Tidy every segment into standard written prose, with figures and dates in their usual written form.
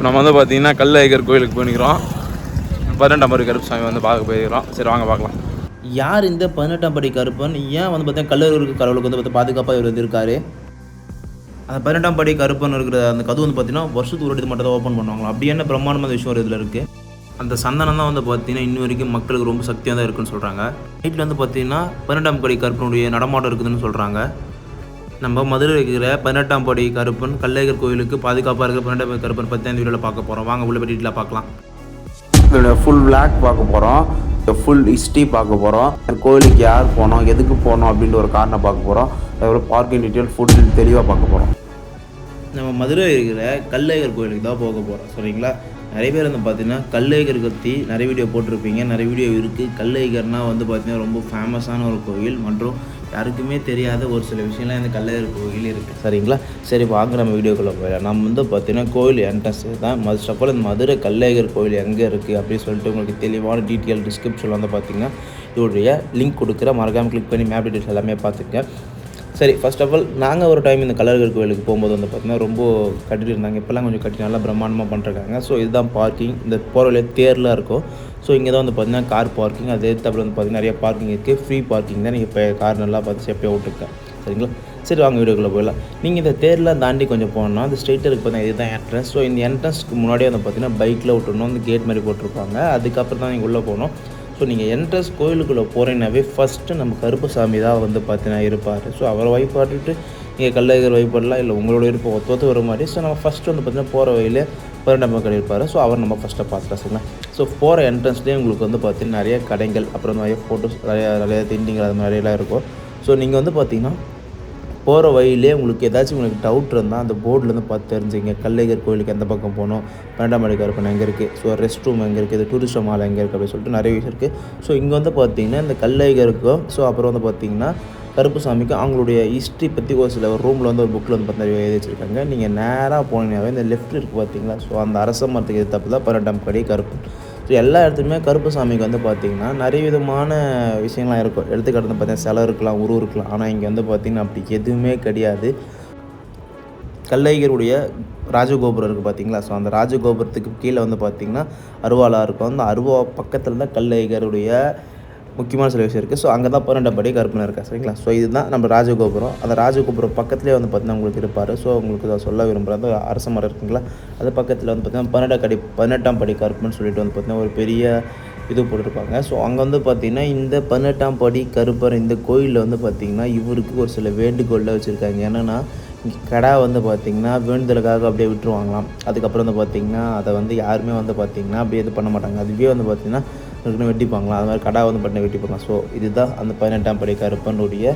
நம்ம வந்து பார்த்திங்கன்னா கல்லழகர் கோயிலுக்கு போயிருக்கிறோம். 18ஆம் படி கருப்பசாமி வந்து பார்க்க போயிருக்கிறோம். சரி வாங்க பார்க்கலாம். யார் இந்த 18ஆம் படி கருப்பன்? ஏன் வந்து பார்த்தீங்கன்னா கல்லழகர் கடவுளுக்கு வந்து பாதுகாப்பாக இவர் இருக்காரு? அந்த 18ஆம் படி கருப்பன் இருக்கிற அந்த கதவு வந்து பார்த்தீங்கன்னா வருஷத்துக்கு ஒரு மட்டும் தான் ஓப்பன் பண்ணுவாங்களாம். அப்படி என்ன பிரம்மாண்டமான விஷயம் இதில் இருக்குது. அந்த சந்தனம் தான் வந்து பார்த்தீங்கன்னா இன்ன வரைக்கும் மக்களுக்கு ரொம்ப சக்தியாக தான் இருக்குன்னு சொல்கிறாங்க. நைட்டில் வந்து பார்த்தீங்கன்னா 18ஆம் படி கருப்பனுடைய நடமாட்டம் இருக்குதுன்னு சொல்கிறாங்க. நம்ம மதுரை இருக்கிற 18ஆம் படி கருப்பன் கல்லழகர் கோயிலுக்கு பாதுகாப்பாக இருக்கிற 18ஆம் படி கருப்பன் பற்றி அந்த வீடியோவில் பார்க்க போகிறோம். வாங்க உள்ள போய் டீட்டெயிலாக பார்க்கலாம். இதோட ஃபுல் விளாக் பார்க்க போகிறோம். ஃபுல் ஹிஸ்ட்ரி பார்க்க போகிறோம். கோயிலுக்கு யார் போனோம், எதுக்கு போனோம் அப்படின்ற ஒரு காரணம் பார்க்க போகிறோம். அதுக்கப்புறம் பார்க்கிங் டீட்டெயில் ஃபுல் தெளிவாக பார்க்க போகிறோம். நம்ம மதுரை இருக்கிற கல்லழகர் கோயிலுக்கு தான் போக போகிறோம். சரிங்களா? நிறைய பேர் வந்து பார்த்தீங்கன்னா கல்லழகர் பற்றி நிறைய வீடியோ போட்டிருப்பீங்க. நிறைய வீடியோ இருக்குது. கல்லழகர்னால் வந்து பார்த்தீங்கன்னா ரொம்ப ஃபேமஸான ஒரு கோயில் மற்றும் யாருக்குமே தெரியாத ஒரு சில விஷயம்லாம் இந்த கல்லழகர் கோயில் இருக்குது. சரிங்களா? சரி வாங்க நம்ம வீடியோக்குள்ளே போயிடலாம். நம்ம வந்து பார்த்தீங்கன்னா கோயில் என்ட்ரன்ஸ் தான் ஃபர்ஸ்ட் ஆஃப் ஆல் இந்த மதுரை கல்லழகர் கோயில் எங்கே இருக்குது அப்படின்னு சொல்லிட்டு உங்களுக்கு தெளிவான டீட்டெயில் டிஸ்கிரிப்ஷனில் வந்து பார்த்தீங்கன்னா இதோடைய லிங்க் கொடுக்குற மறக்காமல் கிளிக் பண்ணி மேப் டீட்டெயில்ஸ் எல்லாமே பார்த்துக்கங்க. சரி ஃபர்ஸ்ட் ஆஃப் ஆல் நாங்கள் ஒரு டைம் இந்த கல்லழகர் கோயிலுக்கு போகும்போது வந்து பார்த்திங்கன்னா ரொம்ப கட்டிட்டு இருந்தாங்க. இப்போல்லாம் கொஞ்சம் கட்டி நல்லா பிரம்மாண்டமாக பண்ணிருக்காங்க. ஸோ இதுதான் பார்க்கிங். இந்த போகிற வழியாக தேர்லாம் இருக்கும். ஸோ இங்கே தான் வந்து பார்த்திங்கன்னா கார் பார்க்கிங். அதே தவிர வந்து பார்த்திங்கன்னா நிறைய பார்க்கிங் இருக்குது. ஃப்ரீ பார்க்கிங் தான். நீங்கள் இப்போ கார் நல்லா பார்த்து சேஃப்டியாக விட்டுருக்கேன். சரிங்களா? சரி வாங்க வீடியோக்குள்ளே போயிடலாம். நீங்கள் இந்த தேர்லாம் தாண்டி கொஞ்சம் போனோம்னா அந்த ஸ்ட்ரெயிட்டாக இருக்குது பார்த்தீங்கன்னா இதுதான் என்ட்ரன்ஸ். ஸோ இந்த என்ட்ரன்ஸ்க்கு முன்னாடியே வந்து பார்த்திங்கன்னா பைக்கில் விட்டுருணும். அந்த கேட் மாதிரி போட்டிருப்பாங்க. அதுக்கப்புறம் தான் நீங்கள் உள்ளே போகணும். ஸோ நீங்கள் என்ட்ரன்ஸ் கோயிலுக்குள்ளே போகிறீங்கன்னாவே ஃபஸ்ட்டு நம்ம கருப்பசாமி தான் வந்து பார்த்தீங்கன்னா இருப்பார். ஸோ அவரை வழிபாட்டுட்டு நீங்கள் கல்லழகர் வழிபாடலாம் இல்லை உங்களோட இருப்போம் ஒத்து வர மாதிரி. ஸோ நம்ம ஃபஸ்ட்டு வந்து பார்த்திங்கன்னா போகிற வழியில் 18ஆம் படி இருப்பார். ஸோ அவர் நம்ம ஃபஸ்ட்டாக பார்த்துக்கலாம். சரிங்களா? ஸோ போகிற என்ட்ரன்ஸ்லேயே உங்களுக்கு வந்து பார்த்திங்கன்னா நிறைய கடைகள் அப்புறம் நிறைய ஃபோட்டோஸ் நிறைய திண்டிங்கள் அது மாதிரிலாம் இருக்கும். ஸோ நீங்கள் வந்து பார்த்திங்கன்னா போகிற வழியிலே உங்களுக்கு ஏதாச்சும் உங்களுக்கு டவுட் இருந்தால் அந்த போர்டிலேருந்து பார்த்து தெரிஞ்சுங்க. கல்லழகர் கோயிலுக்கு எந்த பக்கம் போகணும், 18ஆம் படி கருப்பன் எங்கே இருக்குது, ஸோ ரெஸ்ட் ரூம் எங்கே இருக்குது, டூரிஸ்ட் மால் எங்கே இருக்குது அப்படின்னு சொல்லிட்டு நிறைய விஷயம் இருக்குது. ஸோ இங்கே வந்து பார்த்திங்கன்னா இந்த கல்லழகருக்கும் ஸோ அப்புறம் வந்து பார்த்திங்கன்னா கருப்பசாமிக்கும் அவங்களுடைய ஹிஸ்ட்ரி பற்றி ஒரு சில ரூமில் வந்து ஒரு புக்கில் வந்து பார்த்தீங்கன்னா எழுதி வச்சுருக்காங்க. நீங்கள் நேராக போனீங்கன்னாவே இந்த லெஃப்ட் இருக்குது பார்த்தீங்களா, ஸோ அந்த அரச மரத்துக்கு எதிர்த்தாப்புல தான் 18ஆம் படி கருப்பன். ஸோ எல்லா இடத்துலையுமே கருப்பசாமிக்கு வந்து பார்த்திங்கன்னா நிறைய விதமான விஷயங்கள்லாம் இருக்கும். எடுத்துக்காட்டு வந்து பார்த்திங்கன்னா சிலை இருக்கலாம், உருவம் இருக்கலாம். ஆனால் இங்கே வந்து பார்த்திங்கன்னா அப்படி எதுவுமே கிடையாது. கல்லழகருடைய ராஜகோபுரம் இருக்குது பார்த்தீங்களா, ஸோ அந்த ராஜகோபுரத்துக்கு கீழே வந்து பார்த்திங்கன்னா அருவாளாக இருக்கும். அந்த அருவா பக்கத்தில் தான் கல்லழகருடைய முக்கியமான சில விஷயம் இருக்குது. ஸோ அங்கே தான் 18ஆம் படி கருப்பன் இருக்கா. சரிங்களா? ஸோ இதுதான் நம்ம ராஜகோபுரம். அந்த ராஜகோபுரம் பக்கத்துலேயே வந்து பார்த்திங்கன்னா உங்களுக்கு இருப்பார். ஸோ உங்களுக்கு அதை சொல்ல விரும்புகிறேன். அந்த அரச மரம் இருக்குங்களா, அது பக்கத்தில் வந்து பார்த்திங்கன்னா 18ஆம் படி கருப்பன் சொல்லிட்டு வந்து பார்த்திங்கன்னா ஒரு பெரிய இது போட்டிருப்பாங்க. ஸோ அங்கே வந்து பார்த்திங்கன்னா இந்த 18ஆம் படி கருப்பர் இந்த கோயிலில் வந்து பார்த்திங்கன்னா இவருக்கு ஒரு சில வேண்டுகோளில் வச்சுருக்காங்க. என்னென்னா கடை வந்து பார்த்திங்கன்னா வேண்டுதலுக்காக அப்படியே விட்டுருவாங்களாம். அதுக்கப்புறம் வந்து பார்த்திங்கன்னா அதை வந்து யாருமே வந்து பார்த்திங்கன்னா அப்படியே இது பண்ண மாட்டாங்க. அதுவே வந்து பார்த்திங்கன்னா இருக்குன்னு வெட்டிப்பாங்களாம். அது மாதிரி கடை வந்து பண்ணி வெட்டிப்பாங்க. ஸோ இதுதான் அந்த 18ஆம் படி கருப்பனுடைய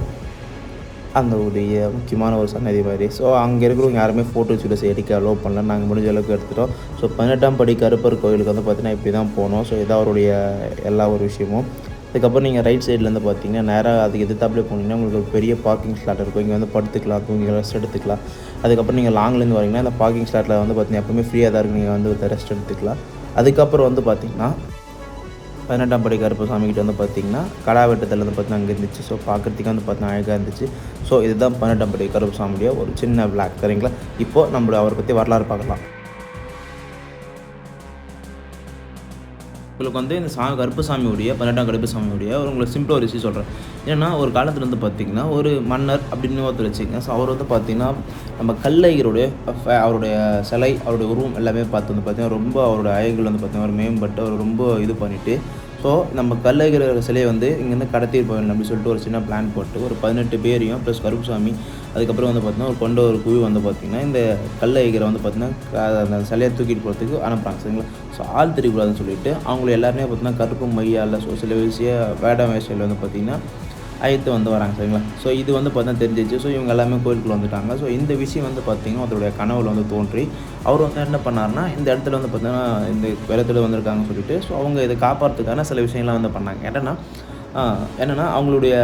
அந்தவுடைய முக்கியமான ஒரு சன்னதி மாதிரி. ஸோ அங்கே இருக்கிறவங்க யாருமே ஃபோட்டோ வீடியோஸ் எடுக்க அலோவ் பண்ணல. நாங்கள் முடிஞ்ச அளவுக்கு எடுத்துட்டோம். ஸோ 18ஆம் படி கருப்பர் கோயிலுக்கு வந்து பார்த்திங்கன்னா இப்படி தான் போனோம். ஸோ இதான் அவருடைய எல்லா ஒரு விஷயமும். அதுக்கப்புறம் நீங்கள் ரைட் சைட்லேருந்து பார்த்தீங்கன்னா நேராக அதுக்கு எதிர்த்தாப்புலேயே போனீங்கன்னா உங்களுக்கு ஒரு பெரிய பார்க்கிங் ஸ்லாட் இருக்கும். இங்கே வந்து படுத்துக்கலாம், தூங்கி ரெஸ்ட் எடுத்துக்கலாம். அதுக்கப்புறம் நீங்கள் லாங்லேருந்து வரீங்கன்னா அந்த பார்க்கிங் ஸ்லாட்டில் வந்து பார்த்திங்கன்னா எப்பவுமே ஃப்ரீயாக தான் இருக்குது. நீங்கள் வந்து ரெஸ்ட் எடுத்துக்கலாம். அதுக்கப்புறம் வந்து பார்த்திங்கன்னா 18ஆம் படி கருப்பசாமிக்கிட்ட வந்து பார்த்திங்கன்னா கடா வெட்டத்தில் வந்து பார்த்திங்கன்னா அங்கே இருந்துச்சு. ஸோ பார்க்குறதுக்கு வந்து பார்த்திங்கன்னா அழகாக இருந்துச்சு. ஸோ இதுதான் 18ஆம் படி கருப்பசாமியுடைய ஒரு சின்ன விளாக். சரிங்களா? இப்போது நம்மளோட அவரை பற்றி வரலாறு பார்க்கலாம். உங்களுக்கு வந்து இந்த கருப்பசாமியுடைய 18ஆம் கருப்பசாமியுடைய உங்களுக்கு சிம்பிளாக ஒரு விஷயம் சொல்கிறேன். ஏன்னா ஒரு காலத்தில் வந்து பார்த்திங்கன்னா ஒரு மன்னர் அப்படின்னு ஒருத்தர் வச்சுக்கங்க. ஸோ அவர் வந்து பார்த்திங்கன்னா நம்ம கல்லழகருடைய அவருடைய சிலை அவருடைய உருவம் எல்லாமே பார்த்து வந்து பார்த்திங்கன்னா ரொம்ப அவருடைய அழகுகள் வந்து பார்த்திங்கன்னா ஒரு மேம்பட்டு அவர் ரொம்ப இது பண்ணிவிட்டு ஸோ நம்ம கல்லழகர் சிலையை வந்து இங்கேருந்து கடத்திட்டு போயிடணும் அப்படின்னு சொல்லிட்டு ஒரு சின்ன பிளான் போட்டு ஒரு 18 பேரையும் ப்ளஸ் கருப்பசாமி அதுக்கப்புறம் வந்து பார்த்திங்கன்னா ஒரு கொண்ட ஒரு குழு வந்து பார்த்திங்கன்னா இந்த கல்லழகரை வந்து பார்த்திங்கன்னா அந்த சிலையை தூக்கிட்டு போகிறதுக்கு அனுப்புகிறாங்க. சரிங்களா? ஸோ ஆள் தெரியக்கூடாதுன்னு சொல்லிட்டு அவங்கள எல்லாருமே பார்த்திங்கன்னா கருப்பு மையால் ஸோ சில வேடம் வேஷையில் வந்து பார்த்திங்கன்னா அழைத்து வந்து வராங்க. சரிங்களா? ஸோ இது வந்து பார்த்தீங்கன்னா தெரிஞ்சிச்சு. ஸோ இவங்க எல்லாமே கோயிலுக்குள்ள வந்துட்டாங்க. ஸோ இந்த விஷயம் வந்து பார்த்திங்கன்னா அவருடைய கனவுல வந்து தோன்றி அவர் வந்து என்ன பண்ணார்னா இந்த இடத்துல வந்து பார்த்திங்கன்னா இந்த இடத்துல வந்திருக்காங்கன்னு சொல்லிட்டு ஸோ அவங்க இதை காப்பாற்றுறதுக்கான சில விஷயங்கள்லாம் வந்து பண்ணாங்க. என்னென்னா என்னென்னா அவங்களுடைய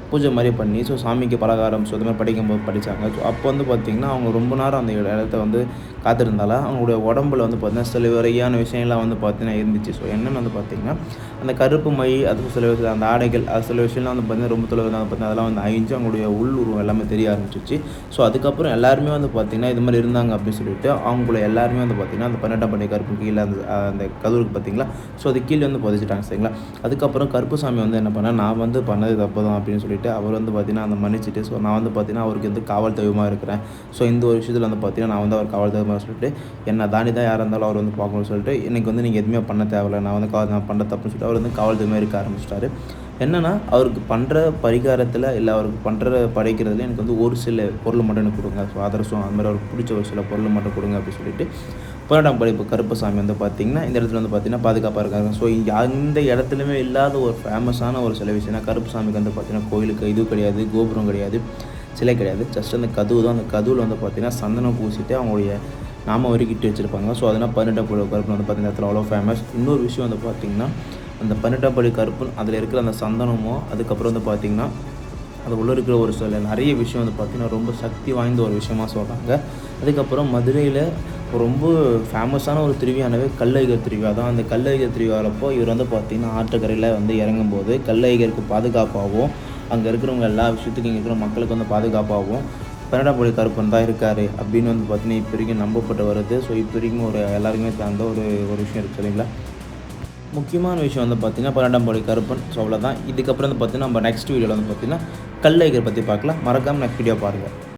பூஜை மாதிரி பண்ணி ஸோ சாமிக்கு பலகாரம் ஸோ இது மாதிரி படிக்கும்போது படித்தாங்க. ஸோ அப்போ வந்து பார்த்திங்கன்னா அவங்க ரொம்ப நேரம் அந்த இடத்த வந்து காத்திருந்தால அவங்களுடைய உடம்புல வந்து பார்த்திங்கன்னா சில வகையான விஷயங்கள்லாம் வந்து பார்த்திங்கன்னா இருந்துச்சு. ஸோ என்னென்னு வந்து பார்த்திங்கன்னா அந்த கருப்பு மை அது சில விஷயம் அந்த ஆடைகள் அது சில விஷயம்லாம் வந்து பார்த்திங்கன்னா ரொம்ப தொலைவில் வந்து பார்த்திங்கன்னா அதெல்லாம் வந்து அழிஞ்சு அவங்களுடைய உள்ளுருவம் எல்லாமே தெரிய ஆரம்பிச்சிச்சு. ஸோ அதுக்கப்புறம் எல்லாருமே வந்து பார்த்திங்கன்னா இது மாதிரி இருந்தாங்க அப்படின்னு சொல்லிட்டு அவங்கள எல்லாருமே வந்து பார்த்திங்கன்னா அந்த 12ஆம் படி கருப்பு கீழே அந்த கதவுக்கு பார்த்திங்களா ஸோ அது கீழே வந்து புதைச்சிட்டாங்க சரிங்களா. அதுக்கப்புறம் கருப்புசாமி வந்து என்ன பண்ணேன், நான் வந்து பண்ணது தப்பு தான் அப்படின்னு சொல்லிட்டு அவர் வந்து பார்த்திங்கன்னா அந்த மன்னிச்சிட்டு ஸோ நான் வந்து பார்த்திங்கன்னா அவருக்கு வந்து காவல் தெய்வமாக இருக்கிறேன். ஸோ இந்த ஒரு விஷயத்தில் வந்து பார்த்திங்கன்னா நான் வந்து அவர் காவல் தெய்வமாக சொல்லிட்டு என்னை தாண்டி தான் யாராக இருந்தாலும் அவர் வந்து பார்க்கணும்னு சொல்லிட்டு எனக்கு வந்து நீங்கள் எதுவுமே பண்ண தேவையில்லை, நான் வந்து நான் பண்ண தப்புன்னு சொல்லிட்டு அவர் வந்து காவல் தெய்வமாக இருக்க ஆரம்பிச்சிட்டாரு. என்னென்னா அவருக்கு பண்ணுற பரிகாரத்தில் இல்லை அவருக்கு பண்ணுற படைக்கிறதுல எனக்கு வந்து ஒரு சில பொருள் மட்டும் எனக்கு கொடுங்க, ஸோ அதிரசம் அது மாதிரி அவருக்கு பிடிச்ச ஒரு சில பொருள் மட்டும் கொடுங்க அப்படின்னு சொல்லிட்டு 12ஆம் படி கருப்பசாமி வந்து பார்த்திங்கன்னா இந்த இடத்துல வந்து பார்த்திங்கன்னா பாதுகாப்பாக இருக்காங்க. ஸோ இங்கே அந்த இடத்துலையுமே இல்லாத ஒரு ஃபேமஸான ஒரு சில விஷயம்னா கருப்புசாமிக்கு வந்து பார்த்திங்கன்னா கோயிலுக்கு இது கிடையாது, கோபுரம் கிடையாது, சிலை கிடையாது, ஜஸ்ட் அந்த கதவு தான். அந்த கதவுல வந்து பார்த்திங்கன்னா சந்தனம் பூசிட்டு அவங்களுடைய நாம வரைக்கிட்டு வச்சுருப்பாங்க. ஸோ அதனால் 18ஆம் படி கருப்பு வந்து பார்த்திங்கன்னா இடத்துல அவ்வளோ ஃபேமஸ். இன்னொரு விஷயம் வந்து பார்த்திங்கன்னா அந்த 18ஆம் படி கருப்பு அதில் இருக்கிற அந்த சந்தனமும் அதுக்கப்புறம் வந்து பார்த்திங்கன்னா அது உள்ளே இருக்கிற ஒரு சில நிறைய விஷயம் வந்து பார்த்திங்கன்னா ரொம்ப சக்தி வாய்ந்த ஒரு விஷயமாக சொல்கிறாங்க. அதுக்கப்புறம் மதுரையில் ரொம்ப ஃபேமஸான ஒரு திருவிழானவே கல்லைகர் திருவிழா தான். அந்த கல்லைகர் திருவிழாப்போ இவர் வந்து பார்த்திங்கன்னா ஆற்றுக்கரையில் வந்து இறங்கும்போது கல்லைகருக்கு பாதுகாப்பாகவும் அங்கே இருக்கிறவங்க எல்லா விஷயத்துக்கும் இங்கே இருக்கிற மக்களுக்கு வந்து பாதுகாப்பாகவும் 12ஆம் படி கருப்பன் தான் இருக்கார் அப்படின்னு வந்து பார்த்திங்கன்னா இப்போ வரைக்கும் நம்பப்பட்டு வருது. ஸோ இப்போ வரைக்கும் ஒரு எல்லாருக்குமே சார்ந்த ஒரு விஷயம் இருக்குது சரிங்களா. முக்கியமான விஷயம் வந்து பார்த்திங்கன்னா 12ஆம் படி கருப்பன். ஸோ அவ்வளோதான். இதுக்கப்புறம் வந்து பார்த்திங்கன்னா நம்ம நெக்ஸ்ட் வீடியோவில் வந்து பார்த்திங்கன்னா கல்லைகர் பற்றி பார்க்கலாம். மறக்காமல் நெக்ஸ்ட் வீடியோ பாருங்கள்.